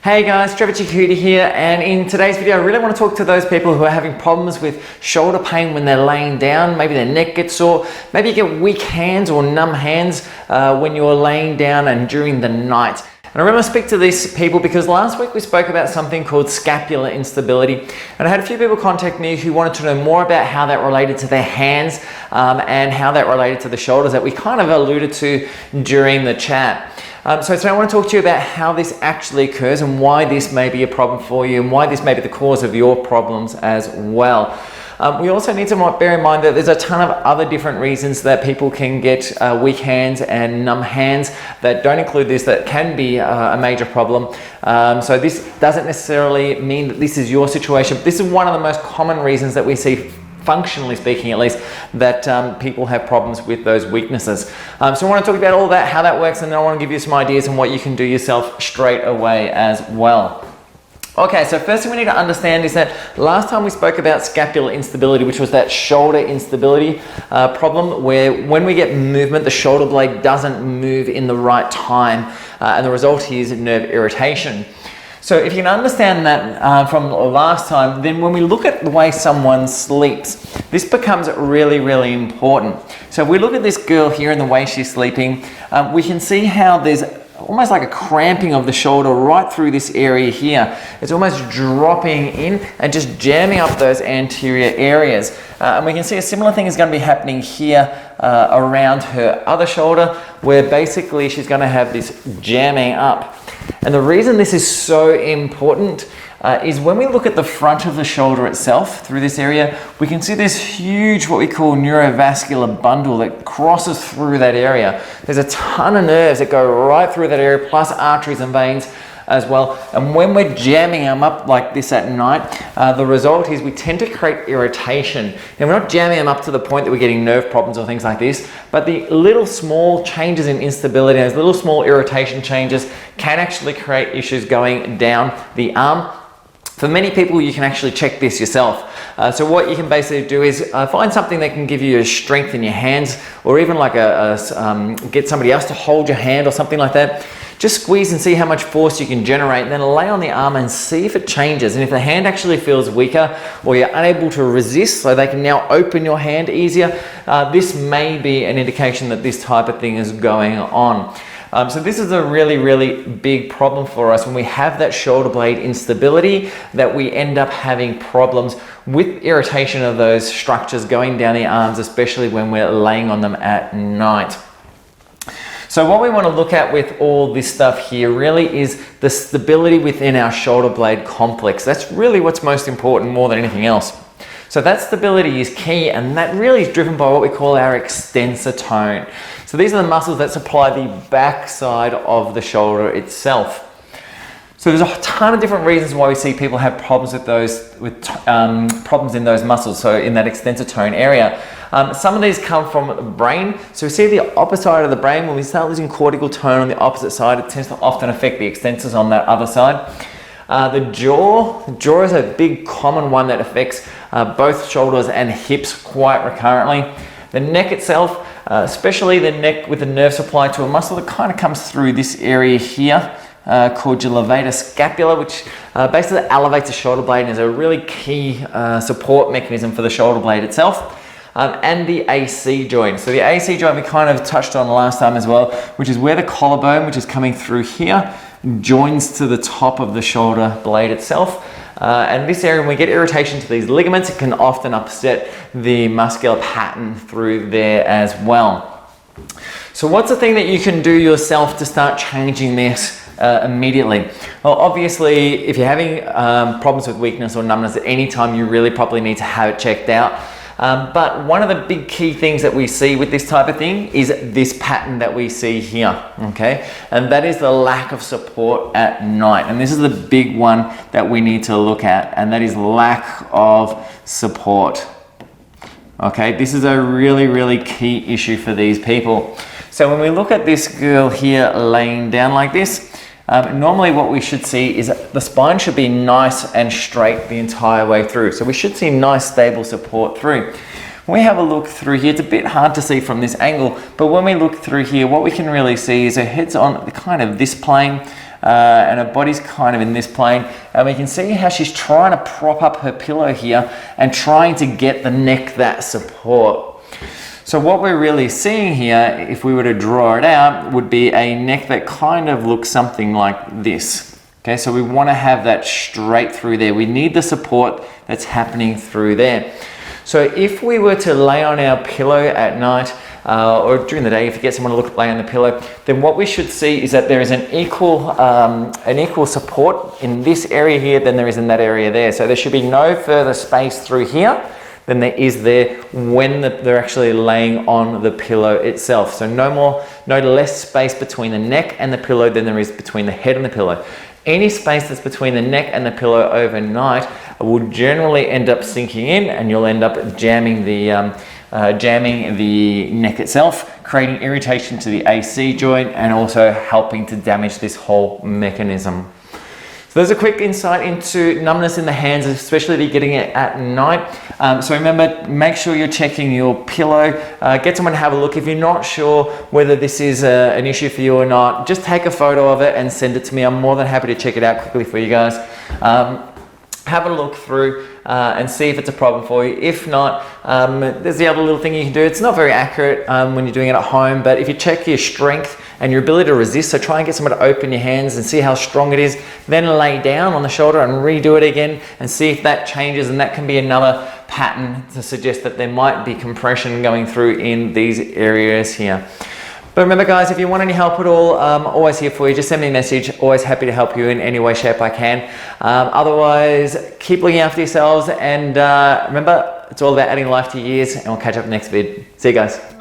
Hey guys, Trevor Chikuti here, and in today's video I really want to talk to those people who are having problems with shoulder pain when they're laying down. Maybe their neck gets sore, maybe you get weak hands or numb hands when you're laying down and during the night. And I really want to speak to these people because last week we spoke about something called scapular instability, and I had a few people contact me who wanted to know more about how that related to their hands and how that related to the shoulders that we kind of alluded to during the chat. So today I want to talk to you about how this actually occurs and why this may be a problem for you and why this may be the cause of your problems as well. We also need to bear in mind that there's a ton of other different reasons that people can get weak hands and numb hands that don't include this that can be a major problem. So this doesn't necessarily mean that this is your situation. This is one of the most common reasons that we see, functionally speaking at least, that people have problems with those weaknesses. So I want to talk about all that, how that works, and then I want to give you some ideas on what you can do yourself straight away as well. Okay, so first thing we need to understand is that last time we spoke about scapular instability, which was that shoulder instability problem where when we get movement, the shoulder blade doesn't move in the right time, and the result is nerve irritation. So if you can understand that from last time, then when we look at the way someone sleeps, this becomes really, really important. So if we look at this girl here and the way she's sleeping, we can see how there's almost like a cramping of the shoulder right through this area here. It's almost dropping in and just jamming up those anterior areas. And we can see a similar thing is going to be happening here around her other shoulder, where basically she's going to have this jamming up. And the reason this is so important is when we look at the front of the shoulder itself through this area, we can see this huge, what we call neurovascular bundle that crosses through that area. There's a ton of nerves that go right through that area, plus arteries and veins as well. And when we're jamming them up like this at night, the result is we tend to create irritation. And we're not jamming them up to the point that we're getting nerve problems or things like this, but the little small changes in instability, those little small irritation changes can actually create issues going down the arm. For many people, you can actually check this yourself. So what you can basically do is find something that can give you a strength in your hands, or even like get somebody else to hold your hand or something like that. Just squeeze and see how much force you can generate, and then lay on the arm and see if it changes. And if the hand actually feels weaker or you're unable to resist, so they can now open your hand easier, this may be an indication that this type of thing is going on. So this is a really, really big problem for us when we have that shoulder blade instability, that we end up having problems with irritation of those structures going down the arms, especially when we're laying on them at night. So what we want to look at with all this stuff here really is the stability within our shoulder blade complex. That's really what's most important more than anything else. So that stability is key, and that really is driven by what we call our extensor tone. So these are the muscles that supply the back side of the shoulder itself. So there's a ton of different reasons why we see people have problems with problems in those muscles, so in that extensor tone area. Some of these come from the brain. So we see the opposite side of the brain, when we start losing cortical tone on the opposite side, it tends to often affect the extensors on that other side. The jaw is a big common one that affects both shoulders and hips quite recurrently. The neck itself, especially the neck with the nerve supply to a muscle that kind of comes through this area here, called your levator scapula, which basically elevates the shoulder blade and is a really key support mechanism for the shoulder blade itself. And the AC joint. So the AC joint we kind of touched on last time as well, which is where the collarbone, which is coming through here, joins to the top of the shoulder blade itself. And this area, when we get irritation to these ligaments, it can often upset the muscular pattern through there as well. So what's the thing that you can do yourself to start changing this immediately? Well, obviously, if you're having problems with weakness or numbness at any time, you really probably need to have it checked out. But one of the big key things that we see with this type of thing is this pattern that we see here, okay? And that is the lack of support at night. And this is the big one that we need to look at, and that is lack of support. Okay, this is a really, really key issue for these people. So when we look at this girl here laying down like this, normally what we should see is the spine should be nice and straight the entire way through. So we should see nice stable support through. When we have a look through here, it's a bit hard to see from this angle, but when we look through here, what we can really see is her head's on kind of this plane, and her body's kind of in this plane, and we can see how she's trying to prop up her pillow here and trying to get the neck that support. So what we're really seeing here, if we were to draw it out, would be a neck that kind of looks something like this. Okay, so we want to have that straight through there. We need the support that's happening through there. So if we were to lay on our pillow at night, or during the day, if you get someone to lay on the pillow, then what we should see is that there is an equal support in this area here than there is in that area there. So there should be no further space through here than there is there when they're actually laying on the pillow itself. So no less space between the neck and the pillow than there is between the head and the pillow. Any space that's between the neck and the pillow overnight will generally end up sinking in, and you'll end up jamming the neck itself, creating irritation to the AC joint and also helping to damage this whole mechanism. So there's a quick insight into numbness in the hands, especially if you're getting it at night. So remember, make sure you're checking your pillow. Get someone to have a look. If you're not sure whether this is an issue for you or not, just take a photo of it and send it to me. I'm more than happy to check it out quickly for you guys. Have a look through and see if it's a problem for you. If not, there's the other little thing you can do. It's not very accurate when you're doing it at home, but if you check your strength and your ability to resist, so try and get someone to open your hands and see how strong it is, then lay down on the shoulder and redo it again and see if that changes, and that can be another pattern to suggest that there might be compression going through in these areas here. But remember guys, if you want any help at all, I'm always here for you. Just send me a message. Always happy to help you in any way, shape I can. Otherwise, keep looking after yourselves, and remember, it's all about adding life to your years, and we'll catch up next vid. See you guys.